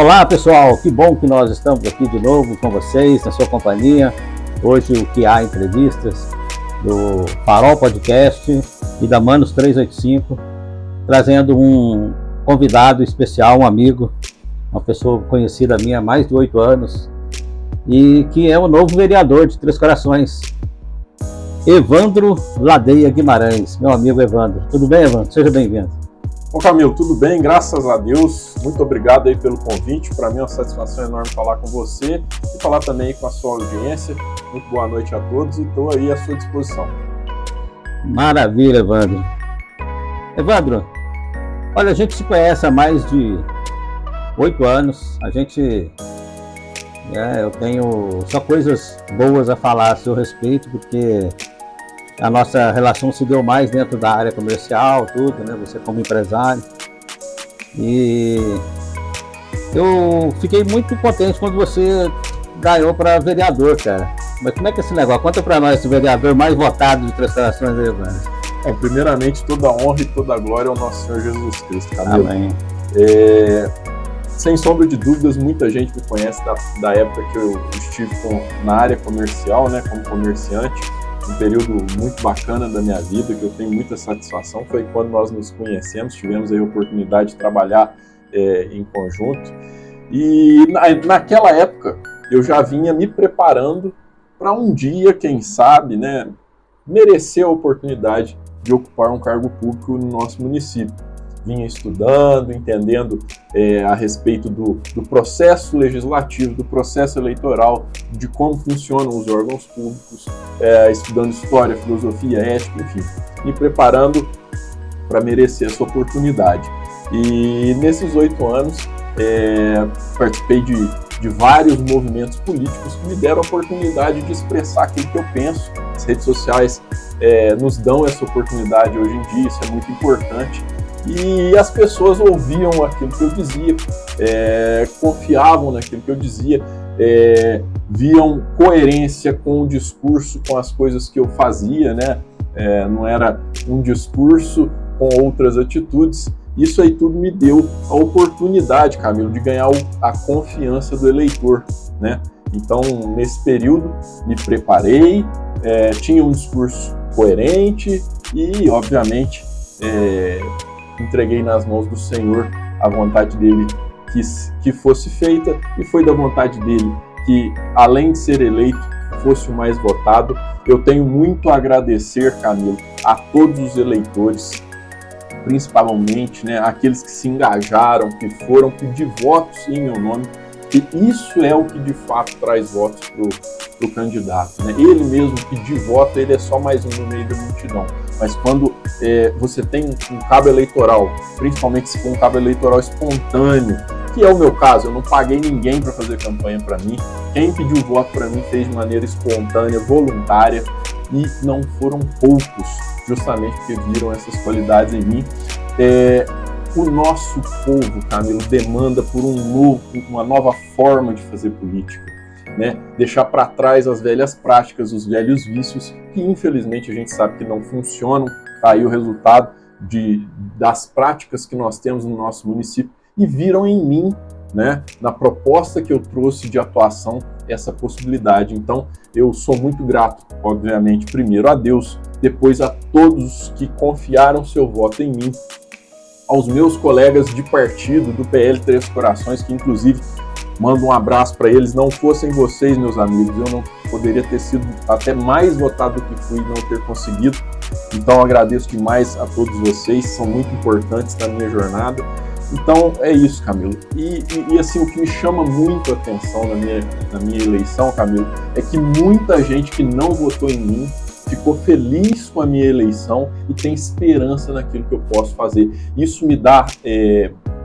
Olá pessoal, que bom que nós estamos aqui de novo com vocês, na sua companhia. Hoje o que há entrevistas do Farol Podcast e da Manos 385, trazendo um convidado especial, um amigo, uma pessoa conhecida minha há mais de 8 anos e que é o novo vereador de Três Corações, Evandro Ladeia Guimarães. Meu amigo Evandro, tudo bem, Evandro? Seja bem-vindo. Bom, Camilo, tudo bem? Graças a Deus. Muito obrigado aí pelo convite. Para mim é uma satisfação enorme falar com você e falar também com a sua audiência. Muito boa noite a todos e estou aí à sua disposição. Maravilha, Evandro. Evandro, olha, a gente se conhece há mais de 8 anos. Eu tenho só coisas boas a falar a seu respeito, porque a nossa relação se deu mais dentro da área comercial, tudo, né? Você como empresário. E eu fiquei muito contente quando você ganhou para vereador, cara. Mas como é que é esse negócio? Conta para nós, esse vereador mais votado de Três Corações, Evandro. Primeiramente, toda a honra e toda a glória ao nosso Senhor Jesus Cristo, Camilo. Amém. Sem sombra de dúvidas, muita gente me conhece da época que eu estive na área comercial, né, como comerciante. Um período muito bacana da minha vida, que eu tenho muita satisfação, foi quando nós nos conhecemos, tivemos aí a oportunidade de trabalhar em conjunto. E naquela época, eu já vinha me preparando para um dia, quem sabe, né, merecer a oportunidade de ocupar um cargo público no nosso município. Vinha estudando, entendendo a respeito do processo legislativo, do processo eleitoral, de como funcionam os órgãos públicos, estudando história, filosofia, ética, enfim, me preparando para merecer essa oportunidade. E nesses 8 anos, participei de vários movimentos políticos que me deram a oportunidade de expressar aquilo que eu penso. As redes sociais nos dão essa oportunidade hoje em dia, isso é muito importante. E as pessoas ouviam aquilo que eu dizia, confiavam naquilo que eu dizia, viam coerência com o discurso, com as coisas que eu fazia, né? Não era um discurso com outras atitudes. Isso aí tudo me deu a oportunidade, Camilo, de ganhar a confiança do eleitor, né? Então, nesse período, me preparei, tinha um discurso coerente e, obviamente, entreguei nas mãos do Senhor a vontade dele que fosse feita, e foi da vontade dele que, além de ser eleito, fosse o mais votado. Eu tenho muito a agradecer, Camilo, a todos os eleitores, principalmente, né, aqueles que se engajaram, que foram pedir votos em meu nome, e isso é o que de fato traz votos para o candidato, né? Ele mesmo pedir voto, ele é só mais um no meio da multidão. Mas quando você tem um cabo eleitoral, principalmente se for um cabo eleitoral espontâneo, que é o meu caso, eu não paguei ninguém para fazer campanha para mim, quem pediu voto para mim fez de maneira espontânea, voluntária, e não foram poucos, justamente porque viram essas qualidades em mim. O nosso povo, Camilo, demanda por uma nova forma de fazer política, né? Deixar para trás as velhas práticas, os velhos vícios, que infelizmente a gente sabe que não funcionam. Tá aí o resultado das práticas que nós temos no nosso município, e viram em mim, né, na proposta que eu trouxe de atuação, essa possibilidade. Então, eu sou muito grato, obviamente, primeiro a Deus, depois a todos que confiaram seu voto em mim, aos meus colegas de partido do PL Três Corações, que inclusive mando um abraço para eles. Não fossem vocês, meus amigos, eu não poderia ter sido até mais votado do que fui e não ter conseguido. Então agradeço demais a todos vocês, são muito importantes na minha jornada. Então é isso, Camilo. E assim, o que me chama muito a atenção na minha eleição, Camilo, é que muita gente que não votou em mim ficou feliz com a minha eleição e tem esperança naquilo que eu posso fazer. Isso me dá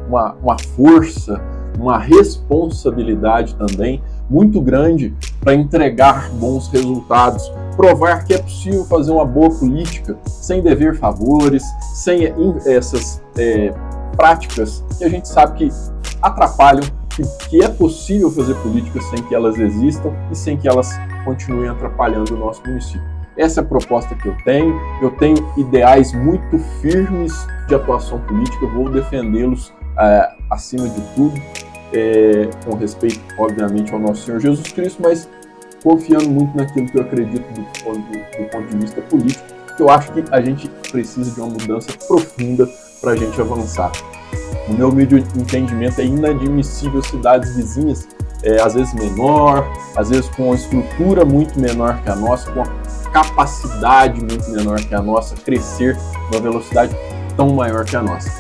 uma força, uma responsabilidade também muito grande para entregar bons resultados, provar que é possível fazer uma boa política sem dever favores, sem essas práticas que a gente sabe que atrapalham, que é possível fazer política sem que elas existam e sem que elas continuem atrapalhando o nosso município. Essa é a proposta que eu tenho ideais muito firmes de atuação política, vou defendê-los acima de tudo, com respeito, obviamente, ao nosso Senhor Jesus Cristo, mas confiando muito naquilo que eu acredito do ponto de vista político, que eu acho que a gente precisa de uma mudança profunda para a gente avançar. No meu humilde entendimento, é inadmissível cidades vizinhas, às vezes menor, às vezes com uma estrutura muito menor que a nossa, com uma capacidade muito menor que a nossa, crescer numa velocidade tão maior que a nossa.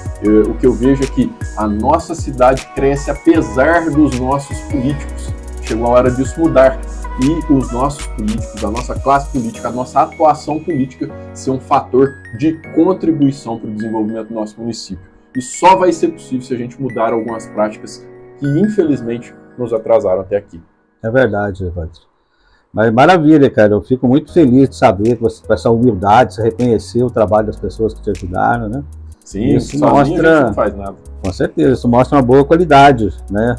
O que eu vejo é que a nossa cidade cresce apesar dos nossos políticos. Chegou a hora disso mudar. E os nossos políticos, a nossa classe política, a nossa atuação política ser um fator de contribuição para o desenvolvimento do nosso município. E só vai ser possível se a gente mudar algumas práticas que, infelizmente, nos atrasaram até aqui. É verdade, Evandro. Mas maravilha, cara. Eu fico muito feliz de saber que você, com essa humildade, você reconheceu o trabalho das pessoas que te ajudaram, né? Sim, isso sozinho mostra, a gente não faz nada. Com certeza, isso mostra uma boa qualidade, né,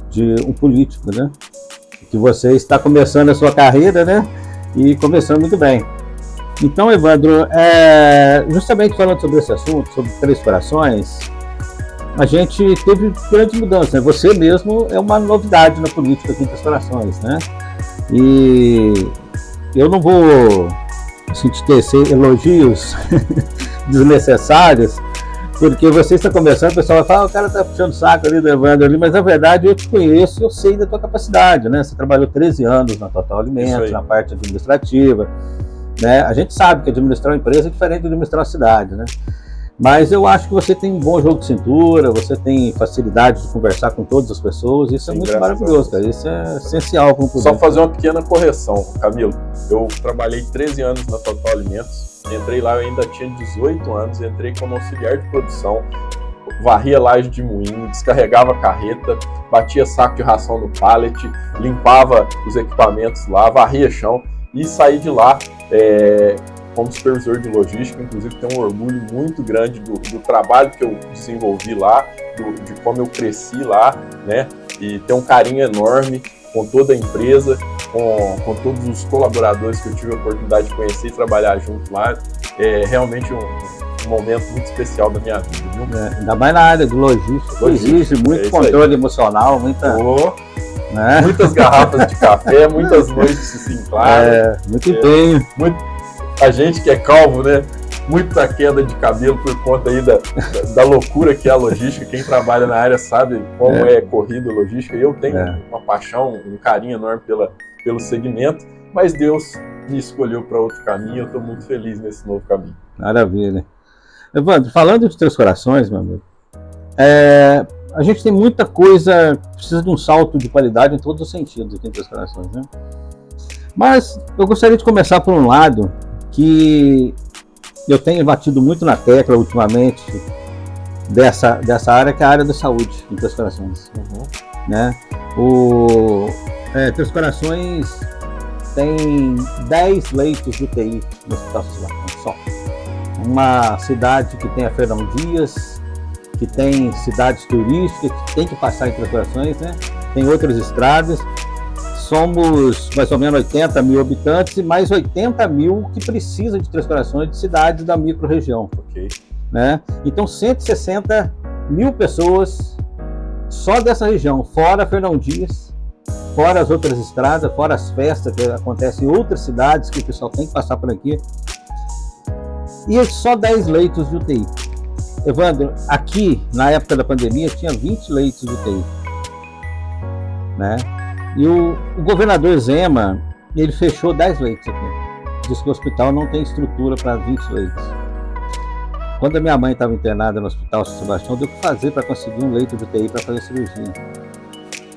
de um político, né? Que você está começando a sua carreira, né? E começando muito bem. Então, Evandro, justamente falando sobre esse assunto, sobre Três Corações, a gente teve grandes mudanças, né? Você mesmo é uma novidade na política aqui em Três Corações, né? E eu não vou assim, te tecer elogios desnecessários, porque você está começando, o pessoal vai falar, o cara está puxando o saco ali do Evandro ali, mas na verdade eu te conheço e eu sei da tua capacidade, né? Você trabalhou 13 anos na Total Alimentos, na parte administrativa, né? A gente sabe que administrar uma empresa é diferente de administrar uma cidade, né? Mas eu acho que você tem um bom jogo de cintura, você tem facilidade de conversar com todas as pessoas, isso é muito maravilhoso, cara. Isso é essencial para um poder. Só fazer uma pequena correção, Camilo. Eu trabalhei 13 anos na Total Alimentos, entrei lá, eu ainda tinha 18 anos, entrei como auxiliar de produção, varria laje de moinho, descarregava carreta, batia saco de ração no pallet, limpava os equipamentos lá, varria chão e saí de lá como supervisor de logística. Inclusive tenho um orgulho muito grande do trabalho que eu desenvolvi lá, de como eu cresci lá, né? E tenho um carinho enorme com toda a empresa, com todos os colaboradores que eu tive a oportunidade de conhecer e trabalhar junto lá. É realmente um momento muito especial da minha vida, viu? Ainda mais na área de logística. Exige muito controle emocional, né? Muitas garrafas de café, muitas noites assim, claro. Muito empenho. A gente que é calvo, né? Muita queda de cabelo por conta aí da loucura que é a logística. Quem trabalha na área sabe como é corrida a logística. Eu tenho uma paixão, um carinho enorme pelo segmento, mas Deus me escolheu para outro caminho. Eu estou muito feliz nesse novo caminho. Maravilha. Evandro, falando de Três Corações, meu amigo, a gente tem muita coisa, precisa de um salto de qualidade em todos os sentidos aqui em Três Corações, né? Mas eu gostaria de começar por um lado que eu tenho batido muito na tecla ultimamente dessa área, que é a área da saúde em Três Corações. Né? Três Corações tem 10 leitos de UTI no Hospital Sebastião só. Uma cidade que tem a Fernão Dias, que tem cidades turísticas, que tem que passar em Três Corações, né? Tem outras estradas. Somos mais ou menos 80 mil habitantes e mais 80 mil que precisam de Três Corações de cidades da micro-região. Né? Então 160 mil pessoas só dessa região, fora Fernão Dias, fora as outras estradas, fora as festas que acontecem em outras cidades que o pessoal tem que passar por aqui. E só 10 leitos de UTI. Evandro, aqui na época da pandemia tinha 20 leitos de UTI. Né? E o governador Zema, ele fechou 10 leitos aqui. Diz que o hospital não tem estrutura para 20 leitos. Quando a minha mãe estava internada no Hospital São Sebastião, deu o que fazer para conseguir um leito de UTI para fazer cirurgia.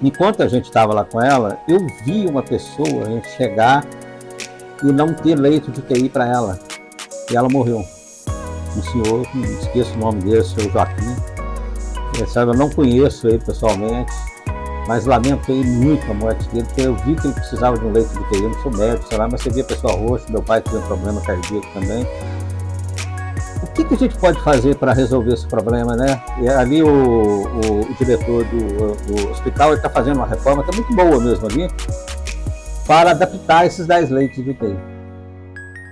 Enquanto a gente estava lá com ela, eu vi uma pessoa chegar e não ter leito de UTI para ela. E ela morreu. Um senhor, não esqueço o nome dele, o senhor Joaquim. Eu não conheço ele pessoalmente, mas lamento muito a morte dele, porque eu vi que ele precisava de um leito de UTI. Eu não sou médico, sei lá, mas você via a pessoa roxa, meu pai tinha um problema cardíaco também. O que a gente pode fazer para resolver esse problema, né? E ali o diretor do hospital está fazendo uma reforma, está muito boa mesmo ali, para adaptar esses 10 leitos de UTI.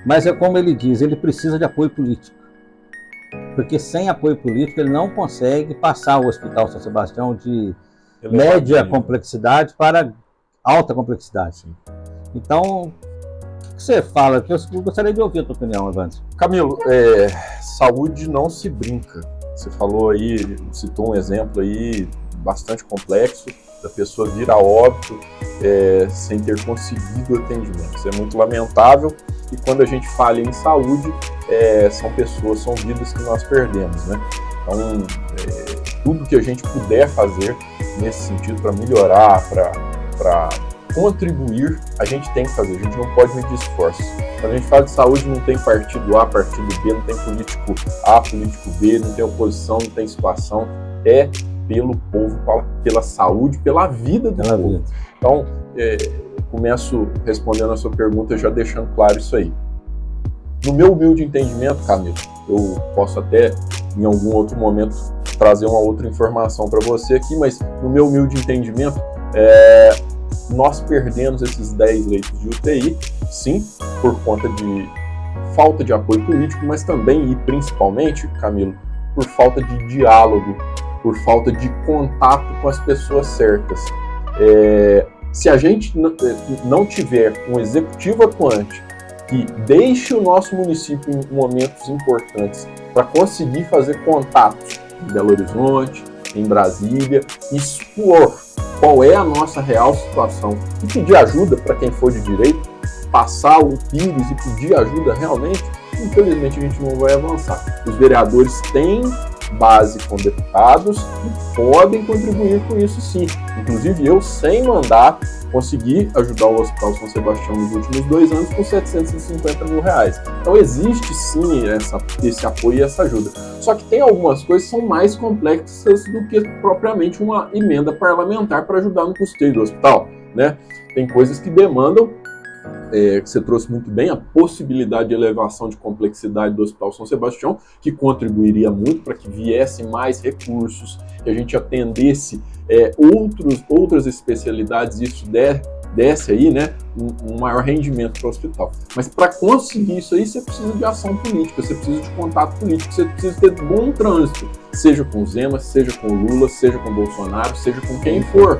Mas é como ele diz, ele precisa de apoio político. Porque sem apoio político ele não consegue passar o Hospital São Sebastião de média complexidade para alta complexidade. Sim. Então, o que você fala? Eu gostaria de ouvir a tua opinião, Evandro. Camilo, saúde não se brinca. Você falou aí, citou um exemplo aí bastante complexo, da pessoa vir a óbito sem ter conseguido o atendimento. Isso é muito lamentável, e quando a gente fala em saúde, são pessoas, são vidas que nós perdemos, né? Então, tudo que a gente puder fazer nesse sentido para melhorar, para contribuir, a gente tem que fazer, a gente não pode medir esforço. Quando a gente fala de saúde, não tem partido A, partido B, não tem político A, político B, não tem oposição, não tem situação, é pelo povo, pela saúde, pela vida do povo. Então, começo respondendo a sua pergunta, já deixando claro isso aí. No meu humilde entendimento, Camilo, eu posso até, em algum outro momento, trazer uma outra informação para você aqui, mas no meu humilde entendimento, nós perdemos esses 10 leitos de UTI, sim, por conta de falta de apoio político, mas também e principalmente, Camilo, por falta de diálogo, por falta de contato com as pessoas certas. Se a gente não tiver um executivo atuante que deixe o nosso município em momentos importantes para conseguir fazer contatos em Belo Horizonte, em Brasília, expor qual é a nossa real situação e pedir ajuda para quem for de direito, passar o pires e pedir ajuda realmente, infelizmente a gente não vai avançar. Os vereadores têm base com deputados e podem contribuir com isso sim. Inclusive eu, sem mandato, consegui ajudar o Hospital São Sebastião nos últimos 2 anos com R$750 mil. Então existe sim esse apoio e essa ajuda. Só que tem algumas coisas que são mais complexas do que propriamente uma emenda parlamentar para ajudar no custeio do hospital, né? Tem coisas que demandam, que você trouxe muito bem, a possibilidade de elevação de complexidade do Hospital São Sebastião, que contribuiria muito para que viessem mais recursos, que a gente atendesse outras especialidades, e isso desse aí, né, um maior rendimento para o hospital. Mas para conseguir isso aí, você precisa de ação política, você precisa de contato político, você precisa ter bom trânsito, seja com o Zema, seja com o Lula, seja com o Bolsonaro, seja com quem for.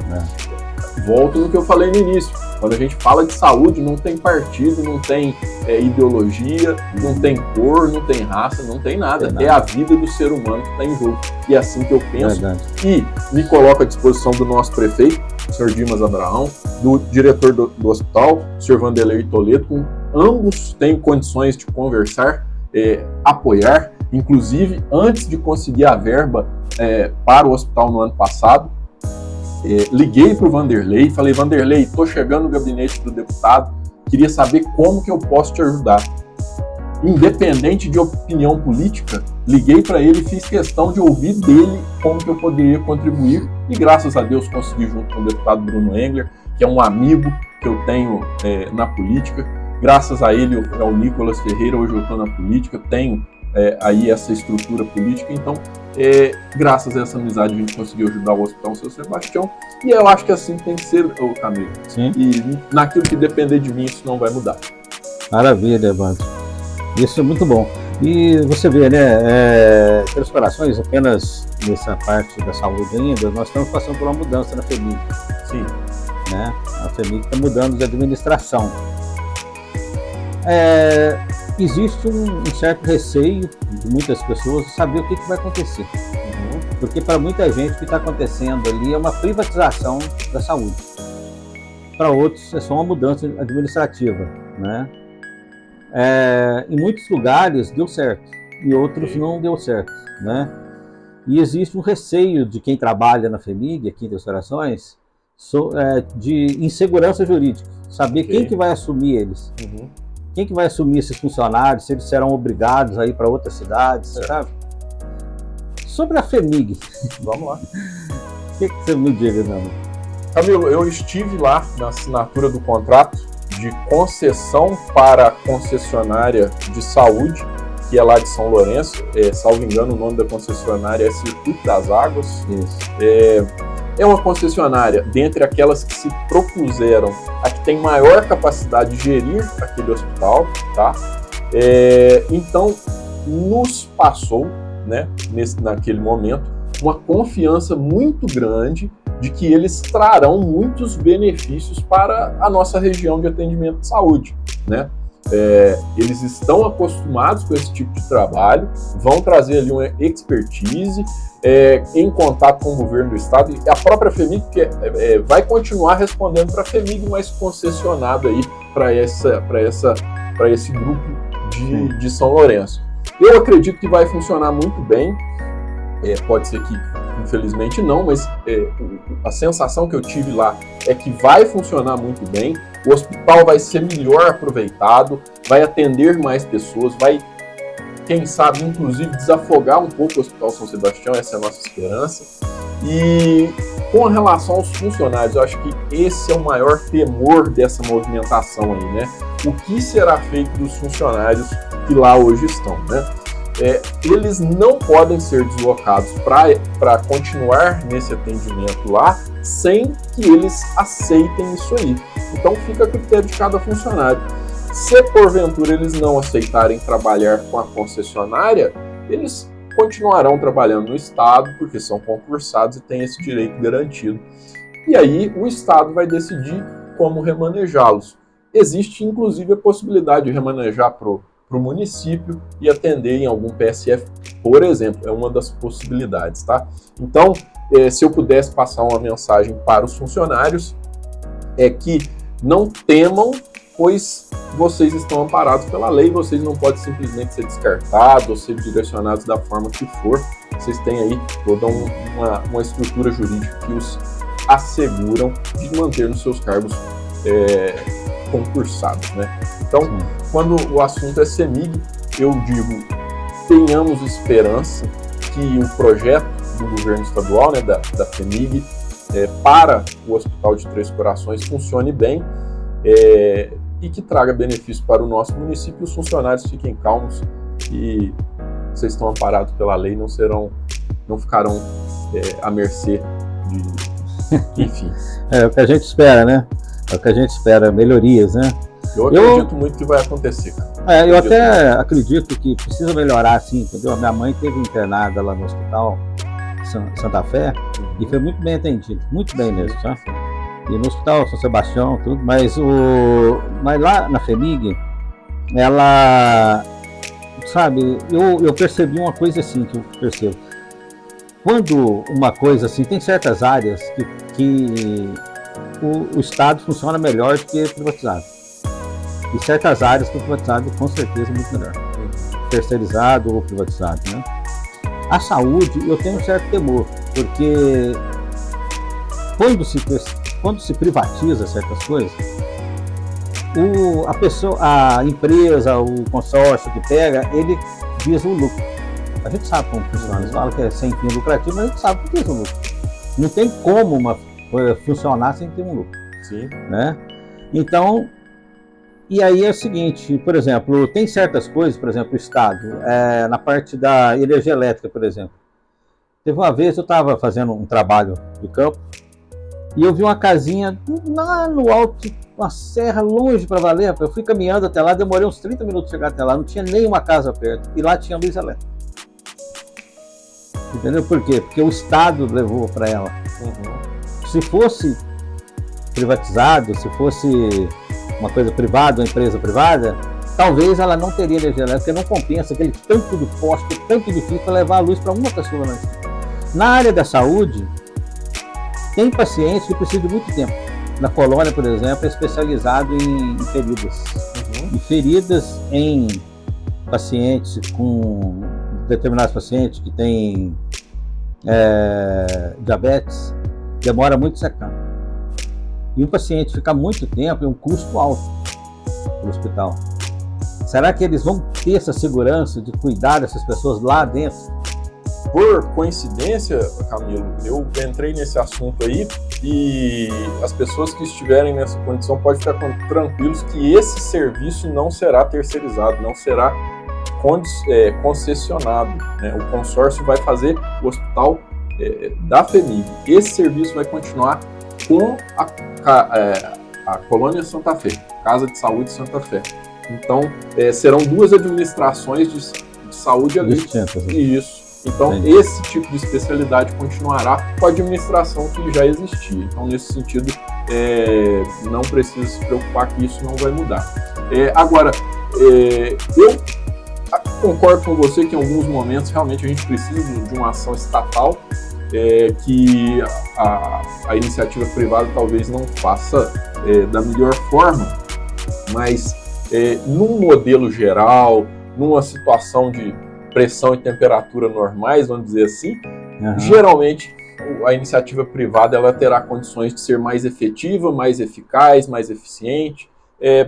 Volto no que eu falei no início. Quando a gente fala de saúde, não tem partido, não tem ideologia, não tem cor, não tem raça, não tem nada. É a vida do ser humano que está em jogo. E é assim que eu penso. E me coloco à disposição do nosso prefeito, o senhor Dimas Abraão, do diretor do hospital, o senhor Vanderlei Toledo, com ambos tenho condições de conversar, apoiar. Inclusive, antes de conseguir a verba para o hospital no ano passado, liguei para o Vanderlei, falei: Vanderlei, estou chegando no gabinete do deputado, queria saber como que eu posso te ajudar. Independente de opinião política, liguei para ele e fiz questão de ouvir dele como que eu poderia contribuir, e graças a Deus consegui, junto com o deputado Bruno Engler, que é um amigo que eu tenho na política. Graças a ele, ao Nicolas Ferreira, hoje eu estou na política, tenho aí essa estrutura política. Então, graças a essa amizade, a gente conseguiu ajudar o Hospital São Sebastião, e eu acho que assim tem que ser o caminho. Sim. E naquilo que depender de mim, isso não vai mudar. Maravilha, Evandro. Isso é muito bom. E você vê, né, pelos corações, apenas nessa parte da saúde ainda, nós estamos passando por uma mudança na FHEMIG. Sim. Né? A FHEMIG está mudando de administração. Existe um certo receio de muitas pessoas de saber o que vai acontecer. Porque para muita gente o que está acontecendo ali é uma privatização da saúde. Para outros é só uma mudança administrativa, né? Em muitos lugares deu certo, e outros não deu certo, né? E existe um receio de quem trabalha na FHEMIG, aqui em Três Corações, de insegurança jurídica, saber quem que vai assumir eles. Quem que vai assumir esses funcionários, se eles serão obrigados a ir para outras cidades, sabe? Sobre a FHEMIG, vamos lá. O que você me diz, Fernando? Camilo, eu estive lá na assinatura do contrato de concessão para a concessionária de saúde, que é lá de São Lourenço. Salvo engano, o nome da concessionária é Circuito das Águas. Isso. É uma concessionária, dentre aquelas que se propuseram, a que tem maior capacidade de gerir aquele hospital, tá? Então, nos passou, né, naquele momento, uma confiança muito grande de que eles trarão muitos benefícios para a nossa região de atendimento de saúde, né? Eles estão acostumados com esse tipo de trabalho, vão trazer ali uma expertise em contato com o governo do estado, e a própria FEMIG vai continuar respondendo para a FEMIG, mas concessionado aí para esse grupo de São Lourenço. Eu acredito que vai funcionar muito bem, pode ser que infelizmente não, mas a sensação que eu tive lá é que vai funcionar muito bem, o hospital vai ser melhor aproveitado, vai atender mais pessoas, vai, quem sabe, inclusive, desafogar um pouco o Hospital São Sebastião, essa é a nossa esperança. E com relação aos funcionários, eu acho que esse é o maior temor dessa movimentação aí, né? O que será feito dos funcionários que lá hoje estão, né? Eles não podem ser deslocados para continuar nesse atendimento lá sem que eles aceitem isso aí. Então fica a critério de cada funcionário. Se porventura eles não aceitarem trabalhar com a concessionária, eles continuarão trabalhando no Estado, porque são concursados e têm esse direito garantido. E aí o Estado vai decidir como remanejá-los. Existe inclusive a possibilidade de remanejar para o município e atender em algum PSF, por exemplo, é uma das possibilidades, tá? Então, se eu pudesse passar uma mensagem para os funcionários, é que não temam, pois vocês estão amparados pela lei, vocês não podem simplesmente ser descartados ou ser direcionados da forma que for, vocês têm aí toda uma estrutura jurídica que os asseguram de manter nos seus cargos concursados, né? Então, quando o assunto é CEMIG, eu digo, tenhamos esperança que o projeto do governo estadual, né, da FEMIG, para o Hospital de Três Corações funcione bem e que traga benefício para o nosso município. Os funcionários fiquem calmos e vocês estão amparados pela lei, não ficarão à mercê de... Enfim. É o que a gente espera, né? É o que a gente espera, melhorias, né? Eu acredito muito que vai acontecer, cara. Eu até acredito que precisa melhorar, sim, entendeu? A minha mãe esteve internada lá no hospital Santa Fé e foi muito bem atendida, muito bem mesmo, sabe? E no hospital São Sebastião, tudo, mas lá na FEMIG, ela, sabe, eu percebi uma coisa assim, que eu percebo. Quando uma coisa assim, tem certas áreas que o Estado funciona melhor do que privatizado. E certas áreas que o privatizado, com certeza, é muito melhor. Terceirizado ou privatizado, né? A saúde, eu tenho um certo temor, porque quando se privatiza certas coisas, a empresa, o consórcio que pega, ele visa o lucro. A gente sabe como funciona, eles falam que é sem fim lucrativo, mas a gente sabe que visa o lucro. Não tem como funcionar sem ter um lucro. Sim. Né? Então, e aí é o seguinte, por exemplo, tem certas coisas, por exemplo, o Estado, na parte da energia elétrica, por exemplo. Teve uma vez eu estava fazendo um trabalho de campo e eu vi uma casinha lá no alto, uma serra longe para valer. Eu fui caminhando até lá, demorei uns 30 minutos para chegar até lá, não tinha nenhuma casa perto e lá tinha luz elétrica. Entendeu por quê? Porque o Estado levou para ela. Se fosse privatizado, se fosse uma coisa privada, uma empresa privada, talvez ela não teria energia elétrica, não compensa aquele tanto de poste, tanto de fio para levar a luz para uma pessoa. Na área da saúde, tem pacientes que precisam de muito tempo. Na Colônia, por exemplo, é especializado em feridas. E feridas em pacientes com determinados pacientes que têm diabetes, demora muito secar. E o paciente ficar muito tempo é um custo alto para o hospital. Será que eles vão ter essa segurança de cuidar dessas pessoas lá dentro? Por coincidência, Camilo, eu entrei nesse assunto aí e as pessoas que estiverem nessa condição podem ficar tranquilos que esse serviço não será terceirizado, não será concessionado, né? O consórcio vai fazer o hospital da FEMIG. Esse serviço vai continuar com a Colônia Santa Fé, Casa de Saúde Santa Fé. Então, serão duas administrações de saúde ali. Distintas, né? Isso. Então, esse tipo de especialidade continuará com a administração que já existia. Então, nesse sentido, não precisa se preocupar que isso não vai mudar. Agora, eu concordo com você que em alguns momentos realmente a gente precisa de uma ação estatal, que a iniciativa privada talvez não faça da melhor forma, mas num modelo geral, numa situação de pressão e temperatura normais, vamos dizer assim, geralmente a iniciativa privada ela terá condições de ser mais efetiva, mais eficaz, mais eficiente.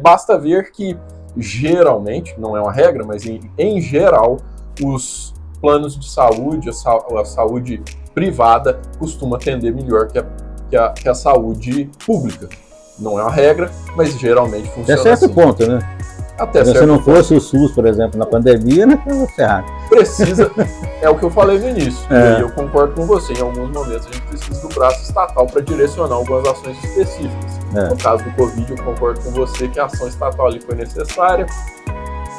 Basta ver que geralmente, não é uma regra, mas em geral, os planos de saúde, a saúde privada costuma atender melhor que a saúde pública. Não é uma regra, mas geralmente funciona até certo assim. ponto, né? Até se não fosse o SUS, por exemplo, na pandemia, né, ferrado. Precisa, é o que eu falei no início, e aí eu concordo com você, em alguns momentos a gente precisa do braço estatal para direcionar algumas ações específicas. No caso do Covid, eu concordo com você que a ação estatal ali foi necessária.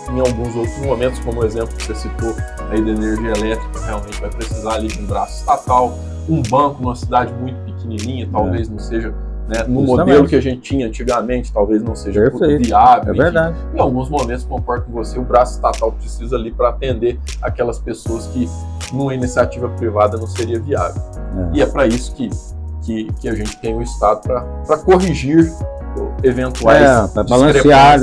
Em alguns outros momentos, como o exemplo que você citou aí da energia elétrica, realmente vai precisar ali de um braço estatal. Um banco numa cidade muito pequenininha, talvez não seja, né, no modelo que a gente tinha antigamente, talvez não seja viável. É verdade. Em alguns momentos, concordo com você, o braço estatal precisa ali para atender aquelas pessoas que numa iniciativa privada não seria viável. E é para isso que a gente tem o Estado para corrigir eventuais para balancear